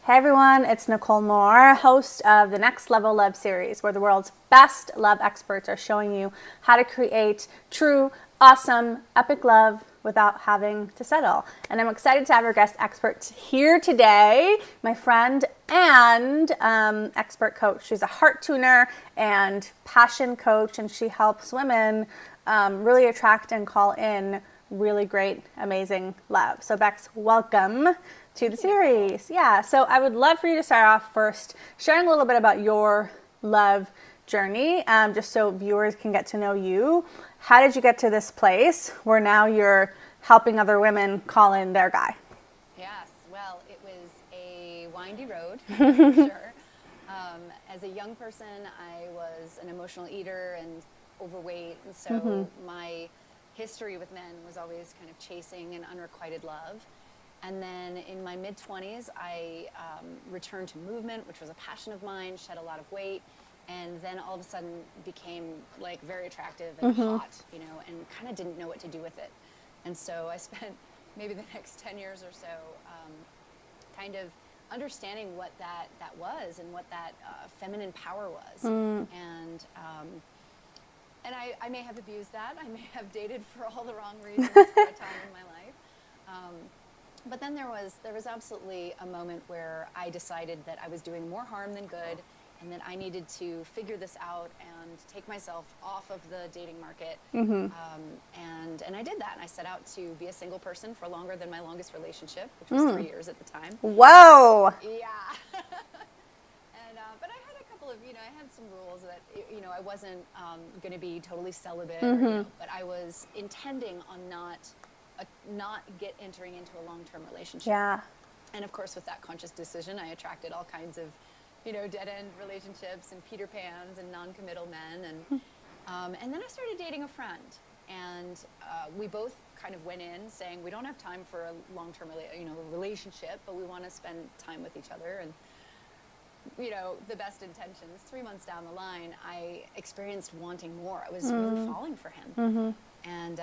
Hey everyone, it's Nicole Moore, host of the Next Level Love series, where the world's best love experts are showing you how to create true, awesome, epic love without having to settle. And I'm excited to have our guest expert here today, my friend and expert coach. She's a heart tuner and passion coach, and she helps women really attract and call in really great, amazing love. So Bex, welcome to the series. Yeah, so I would love for you to start off first sharing a little bit about your love journey, just so viewers can get to know you. How did you get to this place where now you're helping other women call in their guy? Yes, well, it was a windy road, for sure. As a young person, I was an emotional eater and overweight, and so my history with men was always kind of chasing an unrequited love. And then in my mid-20s, I returned to movement, which was a passion of mine, shed a lot of weight, and then all of a sudden became like very attractive and hot, you know, and kind of didn't know what to do with it. And so I spent maybe the next 10 years or so kind of understanding what that was and what that feminine power was. And I may have abused that. I may have dated for all the wrong reasons for a time in my life. But then there was absolutely a moment where I decided that I was doing more harm than good, and that I needed to figure this out and take myself off of the dating market. And I did that. And I set out to be a single person for longer than my longest relationship, which was 3 years at the time. Whoa! Yeah. But I had a couple of, I had some rules that, I wasn't going to be totally celibate, but I was intending on not entering into a long-term relationship. Yeah. And of course, with that conscious decision, I attracted all kinds of, dead-end relationships and Peter Pans and non-committal men. And then I started dating a friend. And we both kind of went in saying, we don't have time for a long-term relationship, but we want to spend time with each other. And, the best intentions. 3 months down the line, I experienced wanting more. I was really falling for him. And,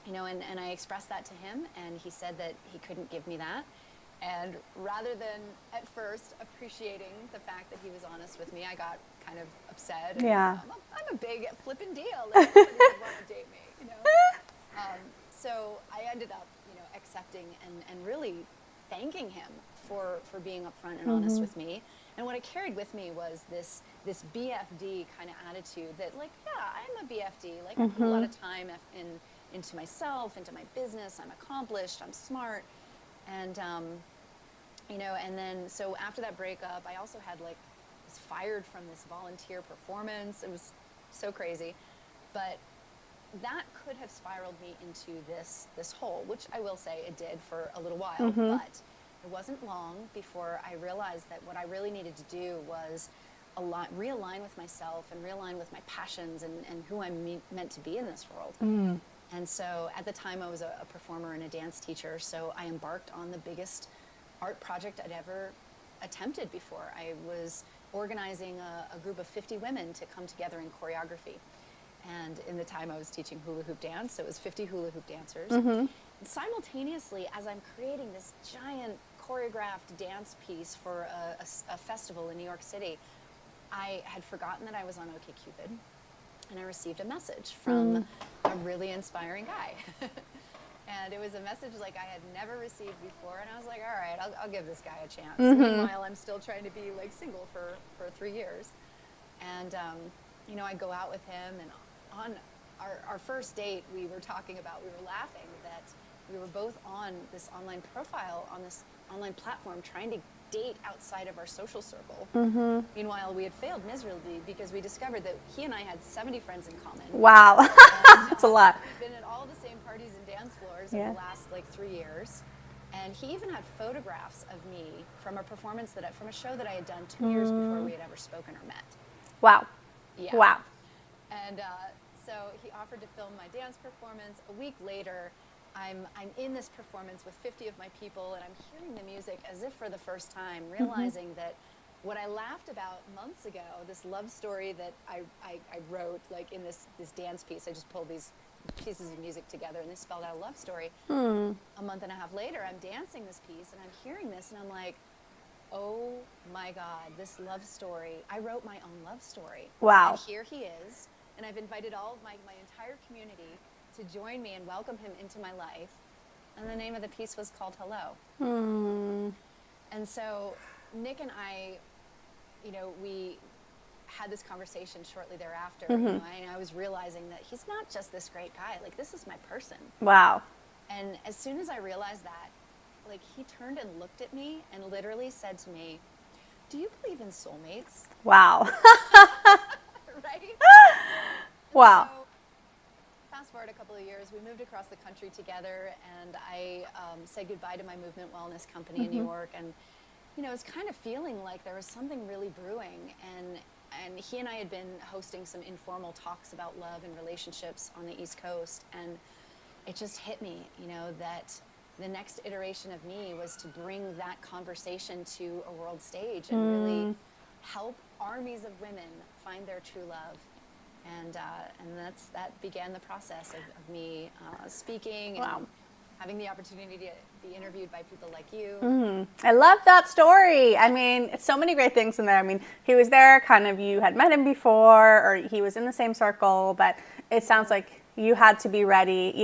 and I expressed that to him, and he said that he couldn't give me that. And rather than at first appreciating the fact that he was honest with me, I got kind of upset. And, I'm a big flippin' deal. Like, everybody would want to date me, So I ended up, accepting and really thanking him for being upfront and honest with me. And what I carried with me was this BFD kind of attitude that, like, yeah, I'm a BFD. Like, I put a lot of time into myself, into my business. I'm accomplished. I'm smart. And, and then so after that breakup, I also had was fired from this volunteer performance. It was so crazy. But that could have spiraled me into this hole, which I will say it did for a little while. But it wasn't long before I realized that what I really needed to do was realign with myself and realign with my passions and who I'm meant to be in this world. And so at the time I was a performer and a dance teacher, so I embarked on the biggest art project I'd ever attempted before. I was organizing a group of 50 women to come together in choreography. And in the time I was teaching hula hoop dance, so it was 50 hula hoop dancers. And simultaneously, as I'm creating this giant choreographed dance piece for a festival in New York City, I had forgotten that I was on OkCupid. And I received a message from a really inspiring guy. And it was a message like I had never received before. And I was like, all right, I'll give this guy a chance. Meanwhile, I'm still trying to be single for 3 years. And, I go out with him. And on our first date, we were laughing that we were both on this online profile, on this online platform, trying to date outside of our social circle. Meanwhile, we had failed miserably because we discovered that he and I had 70 friends in common. Wow. That's a lot. We'd been at all the same parties and dance floors over the last 3 years. And he even had photographs of me from a performance from a show that I had done 2 years before we had ever spoken or met. Wow. Yeah. Wow. And so he offered to film my dance performance. A week later, I'm in this performance with 50 of my people, and I'm hearing the music as if for the first time, realizing that what I laughed about months ago, this love story that I wrote in this dance piece, I just pulled these pieces of music together and they spelled out a love story. A month and a half later, I'm dancing this piece and I'm hearing this and I'm like, oh my God, this love story. I wrote my own love story. Wow. And here he is. And I've invited all of my entire community to join me and welcome him into my life. And the name of the piece was called Hello. And so Nick and I, we had this conversation shortly thereafter. And I was realizing that he's not just this great guy. Like, this is my person. Wow. And as soon as I realized that, like, he turned and looked at me and literally said to me, "Do you believe in soulmates?" Wow. Right? Wow. So, fast forward a couple of years, we moved across the country together, and I said goodbye to my movement wellness company in New York. And, I was kind of feeling like there was something really brewing. And he and I had been hosting some informal talks about love and relationships on the East Coast. And it just hit me, that the next iteration of me was to bring that conversation to a world stage and really help armies of women find their true love. And that began the process of me speaking and having the opportunity to be interviewed by people like you. I love that story. I mean, it's so many great things in there. I mean, he was there, kind of, you had met him before, or he was in the same circle, but it sounds like you had to be ready.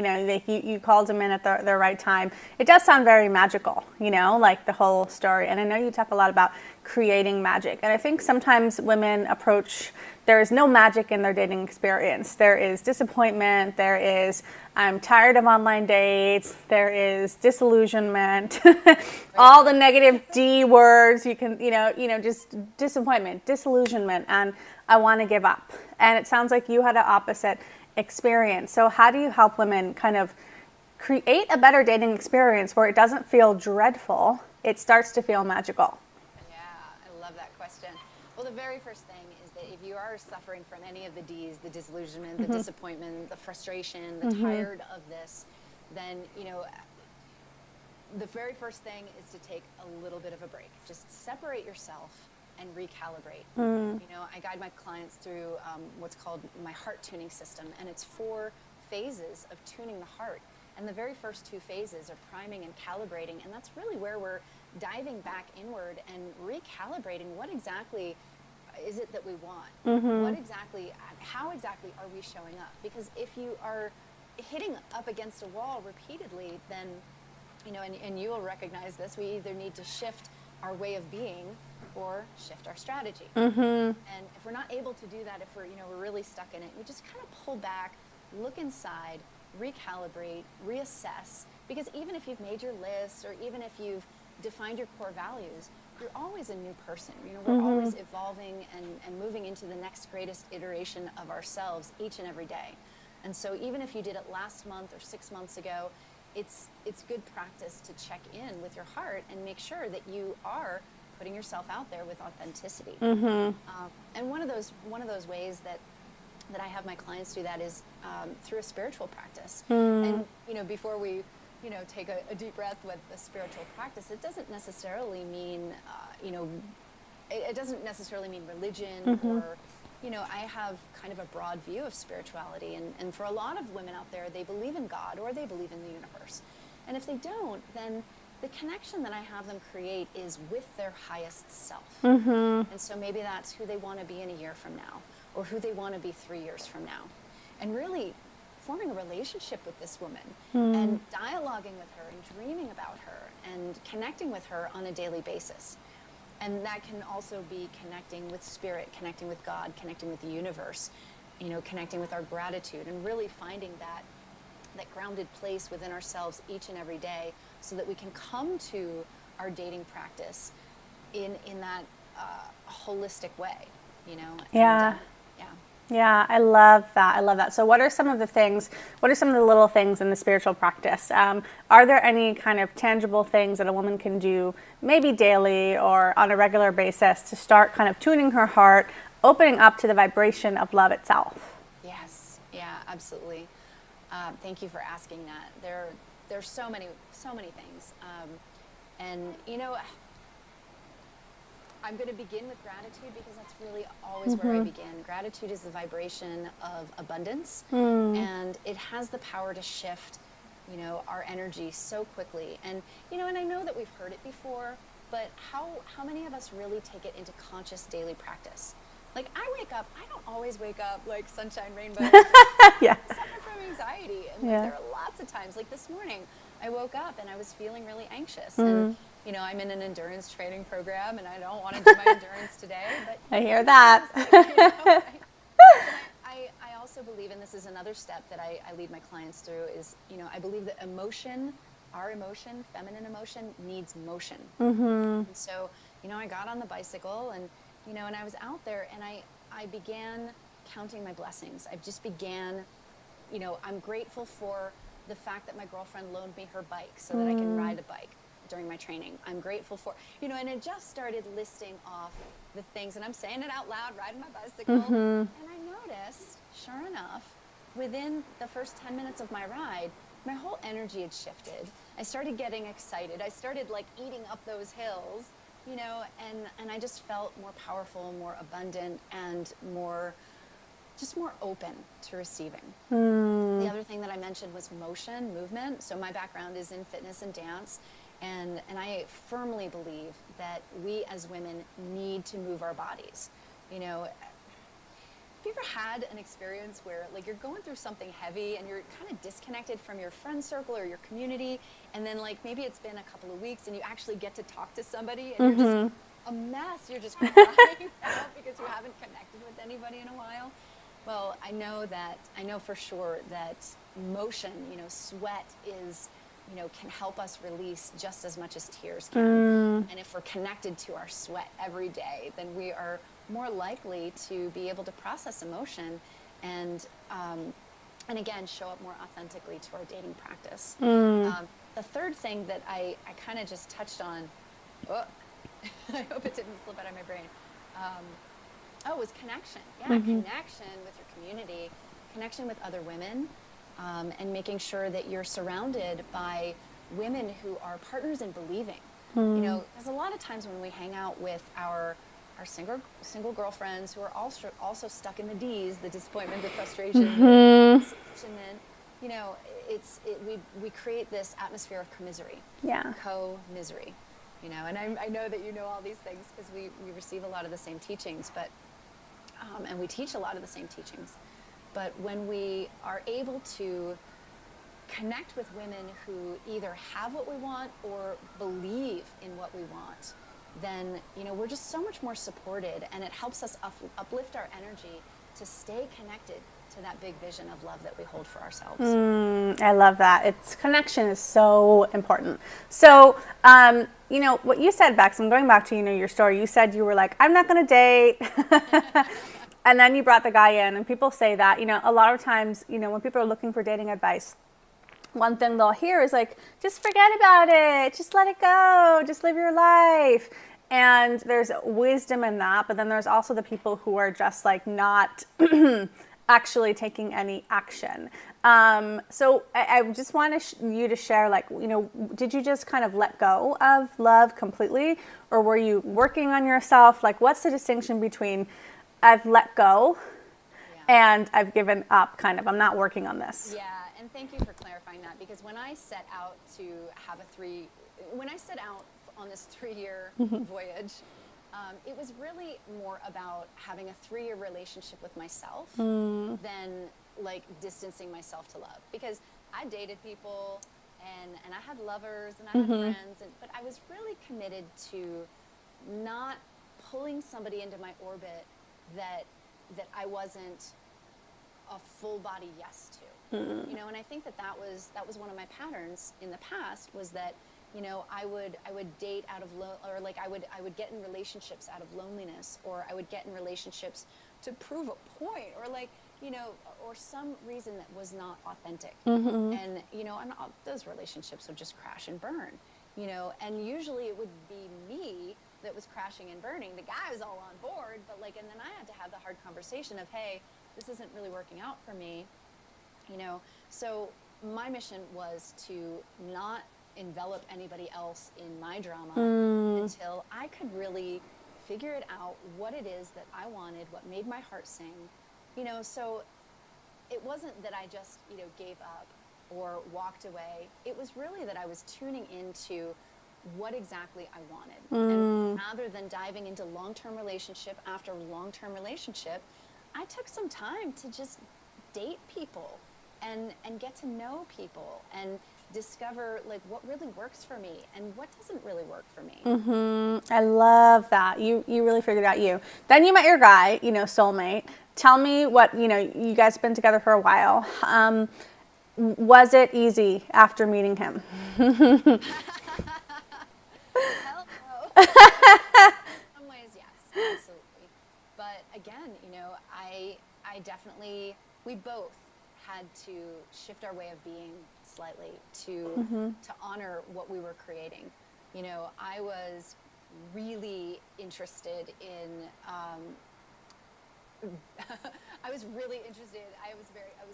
You called him in at the right time. It does sound very magical, like the whole story. And I know you talk a lot about creating magic. And I think sometimes women approach, there is no magic in their dating experience. There is disappointment. There is, I'm tired of online dates. There is disillusionment, all the negative D words. You can, just disappointment, disillusionment, and I want to give up. And it sounds like you had an opposite experience. So how do you help women kind of create a better dating experience where it doesn't feel dreadful, it starts to feel magical? Yeah, I love that question. Well, the very first thing is that if you are suffering from any of the D's, the disillusionment, the disappointment, the frustration, the tired of this, then, the very first thing is to take a little bit of a break. Just separate yourself and recalibrate. I guide my clients through what's called my heart tuning system, and it's 4 phases of tuning the heart. And the very first 2 phases are priming and calibrating, and that's really where we're diving back inward and recalibrating what exactly is it that we want? What exactly, how exactly are we showing up? Because if you are hitting up against a wall repeatedly, then, and you will recognize this, we either need to shift our way of being or shift our strategy. And if we're not able to do that, if we're really stuck in it, we just kind of pull back, look inside, recalibrate, reassess. Because even if you've made your list, or even if you've defined your core values, you're always a new person. We're always evolving and moving into the next greatest iteration of ourselves each and every day. And so even if you did it last month or 6 months ago, it's good practice to check in with your heart and make sure that you are putting yourself out there with authenticity. And one of those ways that I have my clients do that is through a spiritual practice. And before we take a deep breath with a spiritual practice, it doesn't necessarily mean it doesn't necessarily mean religion or I have kind of a broad view of spirituality, and for a lot of women out there, they believe in God or they believe in the universe. And if they don't, then the connection that I have them create is with their highest self. And so maybe that's who they want to be in a year from now, or who they want to be 3 years from now. And really forming a relationship with this woman and dialoguing with her and dreaming about her and connecting with her on a daily basis. And that can also be connecting with spirit, connecting with God, connecting with the universe, connecting with our gratitude, and really finding that grounded place within ourselves each and every day, so that we can come to our dating practice in that holistic way, Yeah. Yeah, I love that. I love that. So what are some of the little things in the spiritual practice? Are there any kind of tangible things that a woman can do, maybe daily or on a regular basis, to start kind of tuning her heart, opening up to the vibration of love itself? Yes. Yeah, absolutely. Thank you for asking that. There's so many things. And, I'm going to begin with gratitude, because that's really always where I begin. Gratitude is the vibration of abundance, and it has the power to shift you know, our energy so quickly. And, you know, and I know that we've heard it before, but how many of us really take it into conscious daily practice? Like, I wake up, I don't always wake up like sunshine, rainbows. Yeah. I suffer from anxiety. And like, there are lots of times, like this morning, I woke up and I was feeling really anxious. And, you know, I'm in an endurance training program and I don't want to do my endurance today. But I hear that. I also believe, and this is another step that I lead my clients through, is, you know, I believe that emotion, our emotion, feminine emotion, needs motion. And so, you know, I got on the bicycle and, you know, and I was out there and I began counting my blessings. I just began, you know, I'm grateful for the fact that my girlfriend loaned me her bike so that I can ride a bike during my training. I'm grateful for, you know, and it just started listing off the things, and I'm saying it out loud, riding my bicycle. And I noticed, sure enough, within the first 10 minutes of my ride, my whole energy had shifted. I started getting excited. I started like eating up those hills, you know, and I just felt more powerful, more abundant, and just more open to receiving. The other thing that I mentioned was motion, movement. So my background is in fitness and dance. And I firmly believe that we as women need to move our bodies. You know, have you ever had an experience where like you're going through something heavy and you're kind of disconnected from your friend circle or your community, and then like maybe it's been a couple of weeks and you actually get to talk to somebody and you're just a mess, you're just crying out because you haven't connected with anybody in a while? Well, I know for sure that motion, you know, sweat is, you know, can help us release just as much as tears can. And if we're connected to our sweat every day, then we are more likely to be able to process emotion and again, show up more authentically to our dating practice. The third thing that I kind of just touched on, I hope it didn't slip out of my brain. Was connection. Yeah, connection with your community, connection with other women, and making sure that you're surrounded by women who are partners in believing. You know, there's a lot of times when we hang out with our single girlfriends who are also stuck in the D's, the disappointment, the frustration, the disillusionment. You know, we create this atmosphere of commisery. Yeah. Co-misery. You know, and I know that you know all these things because we receive a lot of the same teachings, but and we teach a lot of the same teachings. But when we are able to connect with women who either have what we want or believe in what we want, then, you know, we're just so much more supported, and it helps us uplift our energy to stay connected to that big vision of love that we hold for ourselves. I love that. Connection is so important. So, you know, what you said, Bex, I'm going back to, you know, your story. You said you were like, I'm not going to date. And then you brought the guy in, and people say that, you know, a lot of times, you know, when people are looking for dating advice, one thing they'll hear is like, just forget about it. Just let it go. Just live your life. And there's wisdom in that. But then there's also the people who are just like not actually taking any action. So I just want you to share, like, you know, did you just kind of let go of love completely? Or were you working on yourself? Like, what's the distinction between I've let go and I've given up, kind of, I'm not working on this? Yeah, and thank you for clarifying that, because when I set out to have when I set out on this 3-year voyage, it was really more about having a 3-year relationship with myself than like distancing myself to love. Because I dated people and I had lovers and I had friends, but I was really committed to not pulling somebody into my orbit that I wasn't a full body yes to. You know, and I think that was one of my patterns in the past, was that, you know, I would date out of or like I would get in relationships out of loneliness, or I would get in relationships to prove a point, or like, you know, or some reason that was not authentic. And, you know, and those relationships would just crash and burn, you know, and usually it would be me that was crashing and burning. The guy was all on board, but like, and then I had to have the hard conversation of, hey, this isn't really working out for me, you know. So my mission was to not envelop anybody else in my drama until I could really figure it out, what it is that I wanted, what made my heart sing, you know. So it wasn't that I just, you know, gave up. or walked away. It was really that I was tuning into what exactly I wanted. And rather than diving into long-term relationship after long-term relationship, I took some time to just date people and get to know people and discover like what really works for me and what doesn't really work for me. I love that. You really figured out you. Then you met your guy, soulmate. Tell me what, you guys have been together for a while. Was it easy after meeting him? Hell no. In some ways, yes, absolutely. But again, I definitely, we both had to shift our way of being slightly to honor what we were creating. I was really interested in I was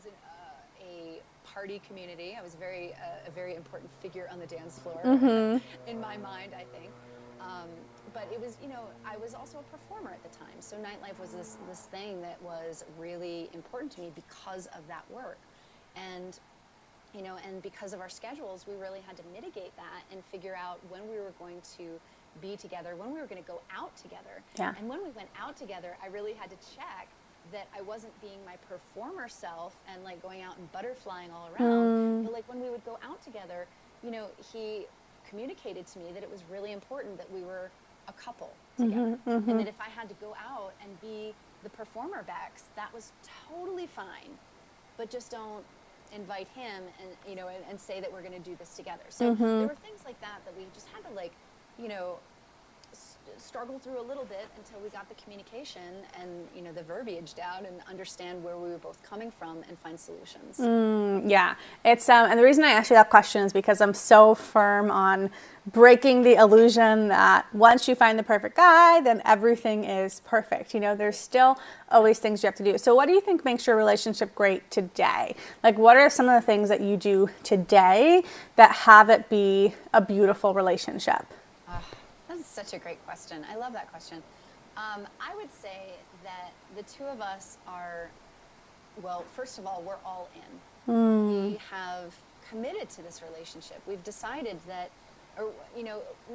in a party community. I was a very important figure on the dance floor in my mind, I think. But it was, I was also a performer at the time. So nightlife was this thing that was really important to me because of that work. And, and because of our schedules, we really had to mitigate that and figure out when we were going to be together, when we were going to go out together. Yeah. And when we went out together, I really had to check that I wasn't being my performer self and like going out and butterflying all around. But like when we would go out together, he communicated to me that it was really important that we were a couple together. And that if I had to go out and be the performer Bex, that was totally fine. But just don't invite him and and say that we're going to do this together. So there were things like that we just had to struggle through a little bit until we got the communication and the verbiage down and understand where we were both coming from and find solutions. Yeah, it's and the reason I asked you that question is because I'm so firm on breaking the illusion that once you find the perfect guy, then everything is perfect. There's still always things you have to do. So what do you think makes your relationship great today? Like, what are some of the things that you do today that have it be a beautiful relationship? That's such a great question. I love that question. I would say that the two of us are, well, first of all, we're all in. We have committed to this relationship. We've decided that, or,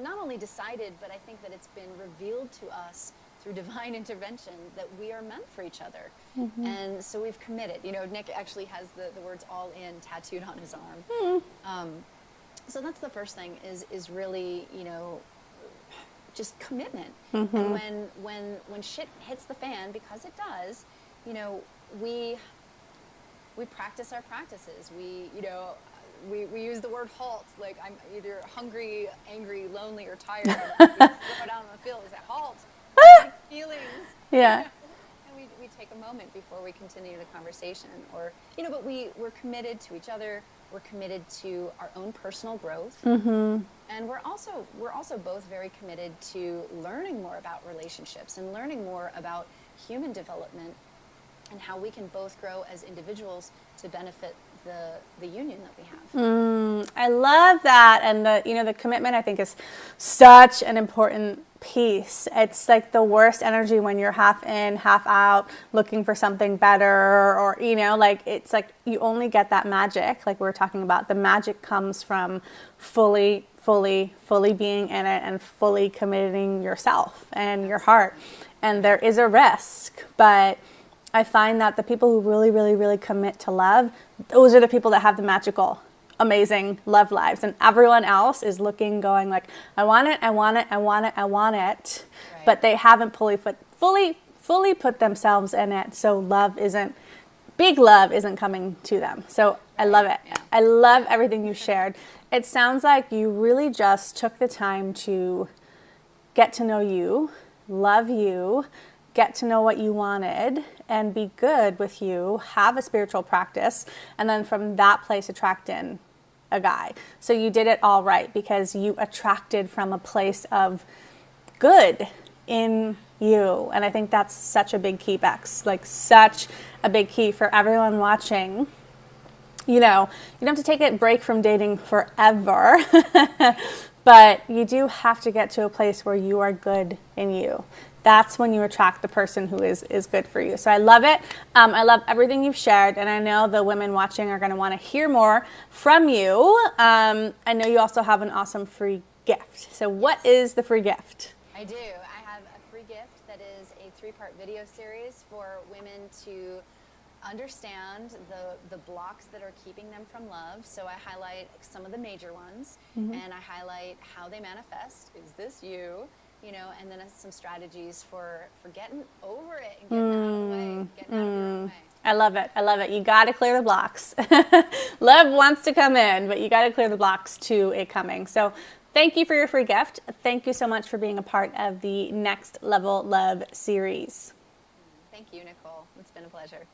not only decided, but I think that it's been revealed to us through divine intervention that we are meant for each other. And so we've committed. Nick actually has the words all in tattooed on his arm. So that's the first thing is really, just commitment. And when shit hits the fan, because it does, we practice our practices. We use the word halt. Like, I'm either hungry, angry, lonely, or tired. We throw it out on the field and say, halt. Feelings. Yeah. And we take a moment before we continue the conversation. Or, but we're committed to each other. We're committed to our own personal growth. And we're also both very committed to learning more about relationships and learning more about human development and how we can both grow as individuals to benefit the union that we have. I love that. And the commitment, I think, is such an important piece. It's like the worst energy when you're half in, half out, looking for something better, or, it's like you only get that magic. Like we were talking about, the magic comes from fully being in it and fully committing yourself and your heart. And there is a risk, but I find that the people who really, really, really commit to love, those are the people that have the magical, amazing love lives. And everyone else is looking, going like, I want it. Right. But they haven't fully put themselves in it. So big love isn't coming to them. So I love it. Yeah. I love everything you shared. It sounds like you really just took the time to get to know you, love you, get to know what you wanted, and be good with you, have a spiritual practice, and then from that place attract in a guy. So you did it all right because you attracted from a place of good in you. And I think that's such a big key, Bex, like such a big key for everyone watching. You don't have to take a break from dating forever, but you do have to get to a place where you are good in you. That's when you attract the person who is good for you. So I love it. I love everything you've shared, and I know the women watching are going to want to hear more from you. I know you also have an awesome free gift. So what is the free gift? I do. I have a free gift that is a 3-part video series for women to understand the blocks that are keeping them from love. So I highlight some of the major ones, and I highlight how they manifest. Is this you? You know, and then some strategies for getting over it and getting out of the way, getting out of your own way. I love it. I love it. You got to clear the blocks. Love wants to come in, but you got to clear the blocks to it coming. So thank you for your free gift. Thank you so much for being a part of the Next Level Love series. Thank you, Nicole. It's been a pleasure.